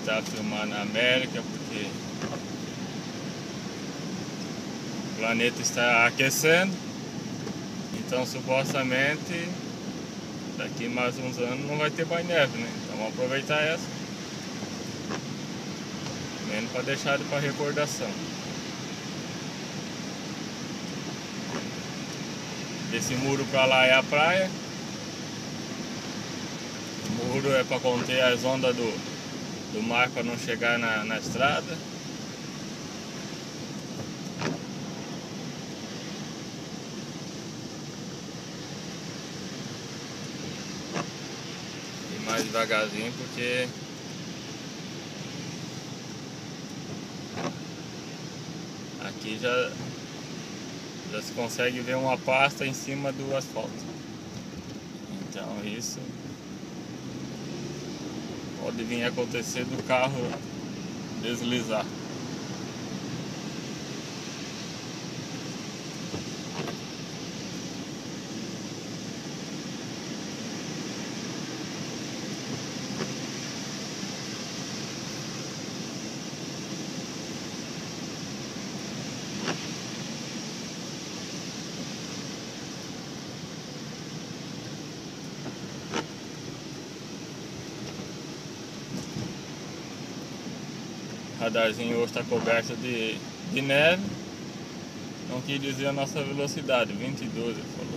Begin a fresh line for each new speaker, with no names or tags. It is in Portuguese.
evitar filmar na América, porque o planeta está aquecendo. Então supostamente daqui mais uns anos não vai ter mais neve, né? Então vamos aproveitar essa. Menos para deixar para recordação. Esse muro para lá é a praia. O muro é para conter as ondas do mar para não chegar na estrada. E mais devagarzinho porque aqui já se consegue ver uma pasta em cima do asfalto. Então isso pode vir a acontecer do carro deslizar. O radarzinho hoje está coberto de neve. Não quis dizer a nossa velocidade, 22 ele falou.